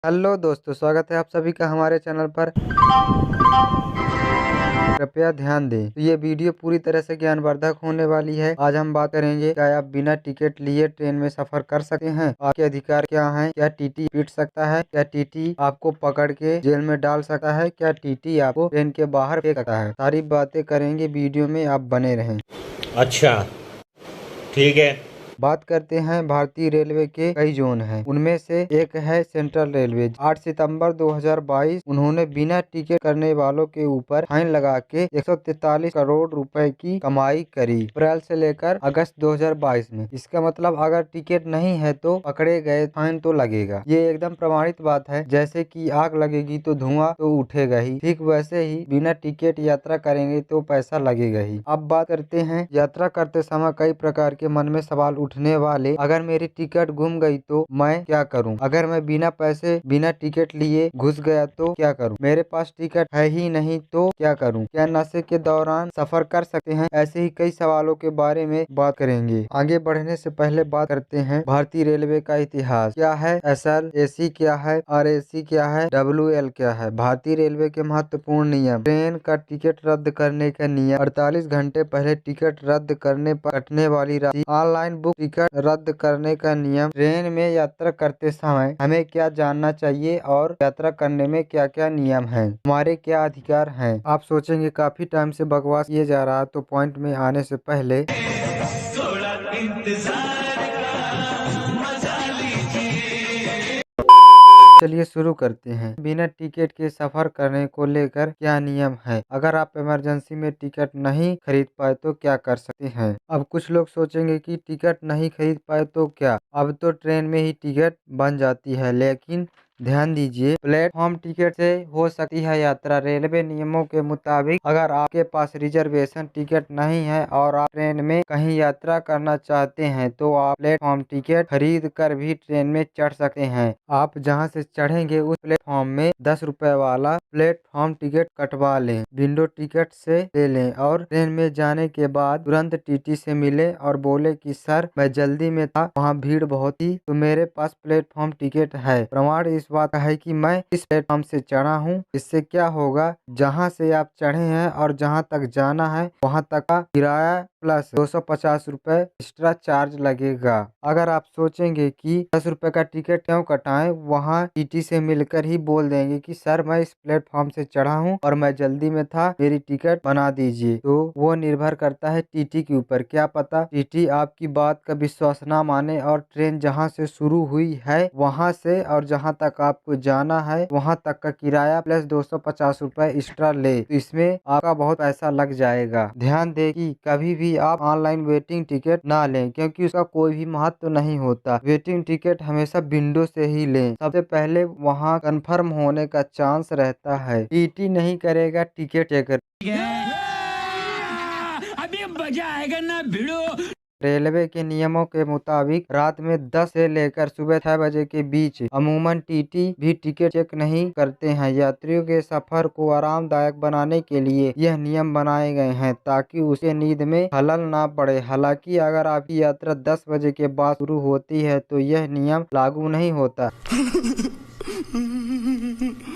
Hello दोस्तों, स्वागत है आप सभी का हमारे चैनल पर। कृपया ध्यान दें, तो ये वीडियो पूरी तरह से ज्ञानवर्धक होने वाली है। आज हम बात करेंगे, क्या आप बिना टिकट लिए ट्रेन में सफर कर सकते हैं? आपके अधिकार क्या हैं? क्या टीटी पीट सकता है? क्या टीटी आपको पकड़ के जेल में डाल सकता है? क्या टीटी आपको ट्रेन के बाहर फेंक सकता है? सारी बातें करेंगे वीडियो में, आप बने रहें। अच्छा, ठीक है। बात करते हैं, भारतीय रेलवे के कई जोन हैं। उनमें से एक है सेंट्रल रेलवे। 8 सितंबर 2022 उन्होंने बिना टिकट करने वालों के ऊपर फाइन लगा के 143 करोड़ रुपए की कमाई करी, अप्रैल से लेकर अगस्त 2022 में। इसका मतलब अगर टिकट नहीं है तो पकड़े गए, फाइन तो लगेगा। ये एकदम प्रमाणित बात है। जैसे कि आग लगेगी तो धुआं तो उठेगा ही, ठीक वैसे ही बिना टिकट यात्रा करेंगे तो पैसा लगेगा ही। अब बात करते हैं, यात्रा करते समय कई प्रकार के मन में सवाल उठने वाले। अगर मेरी टिकट गुम गई तो मैं क्या करूं? अगर मैं बिना पैसे बिना टिकट लिए घुस गया तो क्या करूं? मेरे पास टिकट है ही नहीं तो क्या करूं? क्या नशे के दौरान सफर कर सकते हैं? ऐसे ही कई सवालों के बारे में बात करेंगे। आगे बढ़ने से पहले बात करते हैं भारतीय रेलवे का इतिहास। क्या है SL, AC क्या है, RAC क्या है, WL क्या है? भारतीय रेलवे के महत्वपूर्ण नियम। ट्रेन का टिकट रद्द करने का नियम। 48 घंटे पहले टिकट रद्द करने पर कटने वाली राशि। ऑनलाइन बुक टिकट रद्द करने का नियम। ट्रेन में यात्रा करते समय हमें क्या जानना चाहिए और यात्रा करने में क्या क्या नियम हैं, हमारे क्या अधिकार हैं। आप सोचेंगे काफी टाइम से बकवास किए जा रहा है, तो पॉइंट में आने से पहले थोड़ा इंतजार का मजा लीजिए। चलिए शुरू करते हैं। बिना टिकट के सफर करने को लेकर क्या नियम है? अगर आप इमरजेंसी में टिकट नहीं खरीद पाए तो क्या कर सकते हैं? अब कुछ लोग सोचेंगे कि टिकट नहीं खरीद पाए तो क्या? अब तो ट्रेन में ही टिकट बन जाती है, लेकिन ध्यान दीजिए, प्लेटफॉर्म टिकट से हो सकती है यात्रा। रेलवे नियमों के मुताबिक अगर आपके पास रिजर्वेशन टिकट नहीं है और आप ट्रेन में कहीं यात्रा करना चाहते हैं तो आप प्लेटफॉर्म टिकट खरीद कर भी ट्रेन में चढ़ सकते हैं। आप जहां से चढ़ेंगे उस प्लेटफॉर्म में 10 रुपए वाला प्लेटफॉर्म टिकट कटवा लें, विंडो टिकट से ले लें और ट्रेन में जाने के बाद तुरंत टीटी से मिले और बोले कि सर मैं जल्दी में था, वहाँ भीड़ बहुत थी, तो मेरे पास प्लेटफॉर्म टिकट है। प्रमाण इस बात का है कि मैं इस प्लेटफॉर्म से चढ़ा हूँ। इससे क्या होगा, जहाँ से आप चढ़े हैं और जहाँ तक जाना है वहाँ तक का किराया प्लस 250 रुपए एक्स्ट्रा चार्ज लगेगा। अगर आप सोचेंगे कि 10 रुपए का टिकट क्यों कटाएं, वहाँ टीटी से मिलकर ही बोल देंगे कि सर मैं इस प्लेटफॉर्म से चढ़ा हूँ और मैं जल्दी में था, मेरी टिकट बना दीजिए। तो वो निर्भर करता है टीटी के ऊपर। क्या पता टीटी आपकी बात का विश्वास ना माने और ट्रेन जहाँ से शुरू हुई है वहाँ से और जहाँ तक आपको जाना है वहाँ तक का किराया प्लस 250 रुपए एक्स्ट्रा ले, तो इसमें आपका बहुत पैसा लग जाएगा। ध्यान दें कि कभी भी आप ऑनलाइन वेटिंग टिकट ना लें, क्योंकि उसका कोई भी महत्व नहीं होता। वेटिंग टिकट हमेशा विंडो से ही लें, सबसे पहले वहाँ कंफर्म होने का चांस रहता है। टीटी नहीं करेगा टिकट चेकर। अभी मजा आएगा ना भिड़ो। रेलवे के नियमों के मुताबिक रात में 10 से लेकर सुबह 6 बजे के बीच अमूमन टीटी भी टिकट चेक नहीं करते हैं। यात्रियों के सफर को आरामदायक बनाने के लिए यह नियम बनाए गए हैं ताकि उसे नींद में खलल ना पड़े। हालांकि अगर आपकी यात्रा 10 बजे के बाद शुरू होती है तो यह नियम लागू नहीं होता।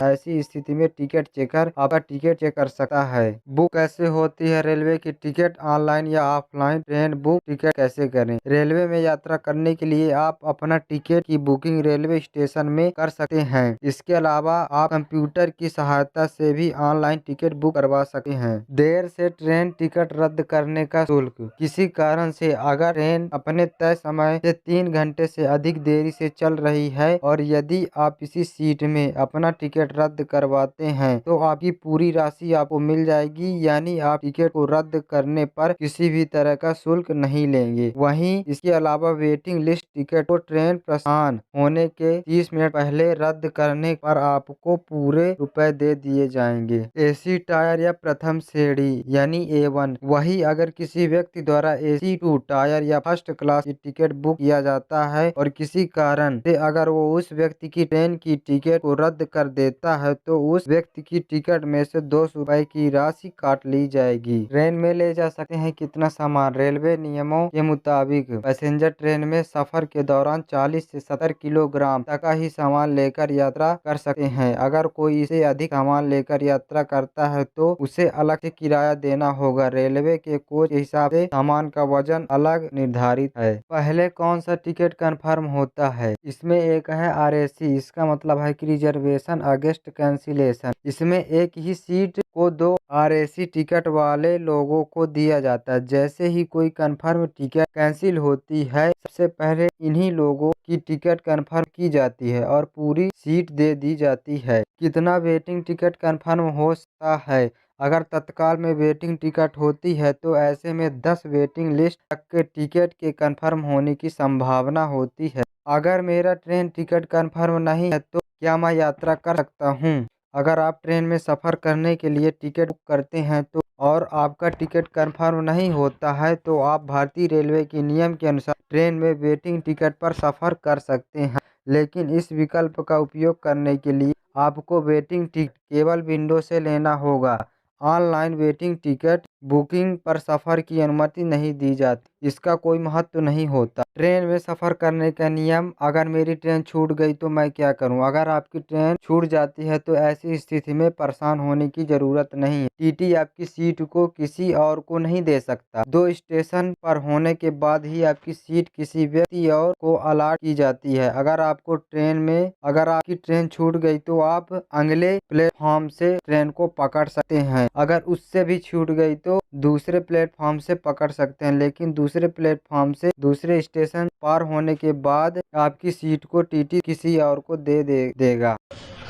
ऐसी स्थिति में टिकट चेकर आपका टिकट चेक कर सकता है। बुक कैसे होती है रेलवे की टिकट, ऑनलाइन या ऑफलाइन? ट्रेन बुक टिकट कैसे करें? रेलवे में यात्रा करने के लिए आप अपना टिकट की बुकिंग रेलवे स्टेशन में कर सकते हैं। इसके अलावा आप कंप्यूटर की सहायता से भी ऑनलाइन टिकट बुक करवा सकते हैं। देर से ट्रेन टिकट रद्द करने का शुल्क। किसी कारण से अगर ट्रेन अपने तय समय से 3 घंटे से अधिक देरी से चल रही है और यदि आप इसी सीट में अपना टिकट रद्द करवाते हैं तो आपकी पूरी राशि आपको मिल जाएगी, यानी आप टिकट को रद्द करने पर किसी भी तरह का शुल्क नहीं लेंगे। वहीं इसके अलावा वेटिंग लिस्ट टिकट को ट्रेन प्रस्थान होने के 30 मिनट पहले रद्द करने पर आपको पूरे रुपए दे दिए जाएंगे। AC टायर या प्रथम श्रेणी यानी A1। वही अगर किसी व्यक्ति द्वारा AC2 टायर या फर्स्ट क्लास की टिकट बुक किया जाता है और किसी कारण से अगर वो उस व्यक्ति की ट्रेन की टिकट को रद्द कर देता होता है तो उस व्यक्ति की टिकट में से 200 रुपए की राशि काट ली जाएगी। ट्रेन में ले जा सकते हैं कितना सामान? रेलवे नियमों के मुताबिक पैसेंजर ट्रेन में सफर के दौरान 40 से 70 किलोग्राम तक का ही सामान लेकर यात्रा कर सकते हैं। अगर कोई इससे अधिक सामान लेकर यात्रा करता है तो उसे अलग से किराया देना होगा। रेलवे के कोच के हिसाब से सामान का वजन अलग निर्धारित है। पहले कौन सा टिकट कंफर्म होता है? इसमें एक है RAC, इसका मतलब है कि रिजर्वेशन अगेंस्ट कैंसिलेशन। इसमें एक ही सीट को 2 RAC टिकट वाले लोगों को दिया जाता है। जैसे ही कोई कंफर्म टिकट कैंसिल होती है, सबसे पहले इन्हीं लोगों की टिकट कंफर्म की जाती है और पूरी सीट दे दी जाती है। कितना वेटिंग टिकट कंफर्म हो सकता है? अगर तत्काल में वेटिंग टिकट होती है तो ऐसे में 10 वेटिंग लिस्ट तक के टिकट के कंफर्म होने की संभावना होती है। अगर मेरा ट्रेन टिकट कंफर्म नहीं है तो क्या मैं यात्रा कर सकता हूँ? अगर आप ट्रेन में सफ़र करने के लिए टिकट बुक करते हैं तो और आपका टिकट कंफर्म नहीं होता है तो आप भारतीय रेलवे के नियम के अनुसार ट्रेन में वेटिंग टिकट पर सफ़र कर सकते हैं। लेकिन इस विकल्प का उपयोग करने के लिए आपको वेटिंग टिकट केवल विंडो से लेना होगा। ऑनलाइन वेटिंग टिकट बुकिंग पर सफ़र की अनुमति नहीं दी जाती, इसका कोई महत्व नहीं होता। ट्रेन में सफ़र करने का नियम, अगर मेरी ट्रेन छूट गई तो मैं क्या करूं? अगर आपकी ट्रेन छूट जाती है तो ऐसी स्थिति में परेशान होने की ज़रूरत नहीं है। TT आपकी सीट को किसी और को नहीं दे सकता। 2 स्टेशन पर होने के बाद ही आपकी सीट किसी व्यक्ति और को अलॉट की जाती है। अगर आपकी ट्रेन छूट गई तो आप अगले प्लेटफॉर्म से ट्रेन को पकड़ सकते हैं। अगर उससे भी छूट गई तो दूसरे प्लेटफॉर्म से पकड़ सकते हैं, लेकिन दूसरे प्लेटफॉर्म से दूसरे स्टेशन पार होने के बाद आपकी सीट को TT किसी और को देगा।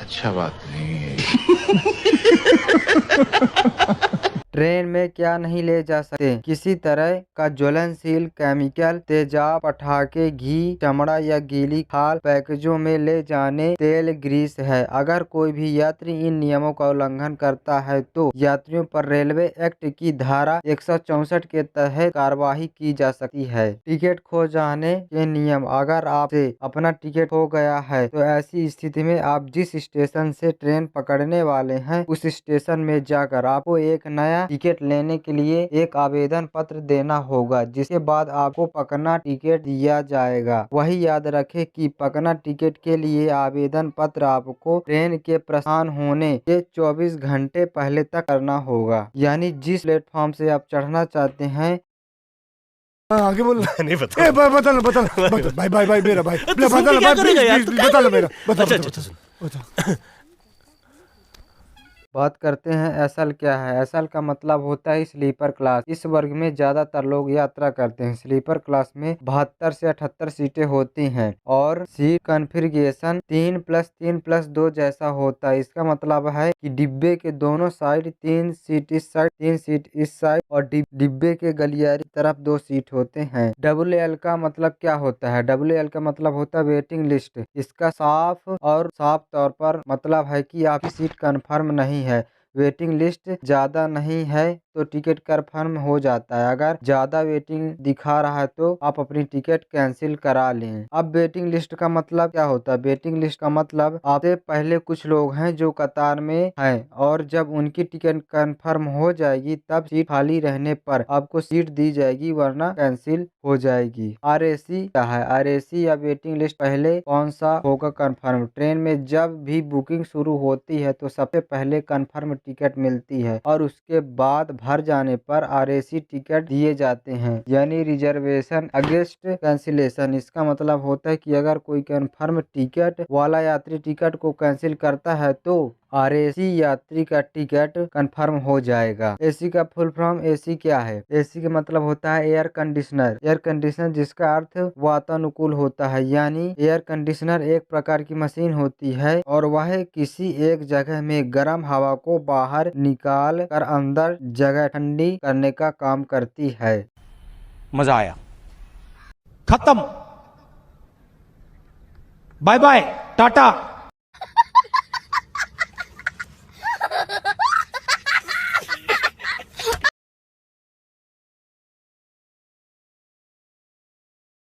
अच्छा बात नहीं है। ट्रेन में क्या नहीं ले जा सकते? किसी तरह का ज्वलनशील केमिकल, तेजाब, पटाखे, घी, चमड़ा या गीली खाल पैकेजों में ले जाने तेल, ग्रीस है। अगर कोई भी यात्री इन नियमों का उल्लंघन करता है तो यात्रियों पर रेलवे एक्ट की धारा 164 के तहत कार्रवाई की जा सकती है। टिकट खो जाने के नियम, अगर आपसे अपना टिकट खो गया है तो ऐसी स्थिति में आप जिस स्टेशन से ट्रेन पकड़ने वाले हैं उस स्टेशन में जाकर आपको एक नया टिकट लेने के लिए एक आवेदन पत्र देना होगा, जिसके बाद आपको पकना टिकट दिया जाएगा। वही याद रखें कि पकना टिकट के लिए आवेदन पत्र आपको ट्रेन के प्रस्थान होने के 24 घंटे पहले तक करना होगा। यानी जिस प्लेटफॉर्म से आप चढ़ना चाहते हैं। आगे बोल। नहीं पता। बता भाई मेरा भाई बता मेरा बता। बात करते हैं एसएल क्या है। एसएल का मतलब होता है स्लीपर क्लास। इस वर्ग में ज्यादातर लोग यात्रा करते हैं। स्लीपर क्लास में 72 से 78 सीटें होती हैं और सीट कॉन्फ़िगरेशन 3+3+2 जैसा होता है। इसका मतलब है कि डिब्बे के दोनों साइड 3 सीट इस साइड, 3 सीट इस साइड और डिब्बे के गलियारी तरफ 2 सीट होते हैं। WL का मतलब क्या होता है? WL का मतलब होता है वेटिंग लिस्ट। इसका साफ तौर पर मतलब है कि आपकी सीट कन्फर्म नहीं है। वेटिंग लिस्ट ज़्यादा नहीं है तो टिकट कंफर्म हो जाता है। अगर ज़्यादा वेटिंग दिखा रहा है तो आप अपनी टिकट कैंसिल करा लें। अब वेटिंग लिस्ट का मतलब क्या होता है? वेटिंग लिस्ट का मतलब आपसे पहले कुछ लोग हैं जो कतार में हैं और जब उनकी टिकट कंफर्म हो जाएगी तब सीट खाली रहने पर आपको सीट दी जाएगी, वरना कैंसिल हो जाएगी। RAC क्या है? RAC या वेटिंग लिस्ट पहले कौन सा होगा कंफर्म? ट्रेन में जब भी बुकिंग शुरू होती है तो सबसे पहले कंफर्म टिकट मिलती है और उसके बाद भर जाने पर RAC टिकट दिए जाते हैं, यानी रिजर्वेशन अगेंस्ट कैंसिलेशन। इसका मतलब होता है कि अगर कोई कंफर्म टिकट वाला यात्री टिकट को कैंसिल करता है तो RAC यात्री का टिकट कंफर्म हो जाएगा। AC का फुल फॉर्म AC क्या है? AC का मतलब होता है एयर कंडीशनर। एयर कंडीशनर जिसका अर्थ वातानुकूल होता है, यानी एयर कंडीशनर एक प्रकार की मशीन होती है और वह किसी एक जगह में गर्म हवा को बाहर निकाल कर अंदर जगह ठंडी करने का काम करती है। मजा आया। खत्म। Bye bye, Tata.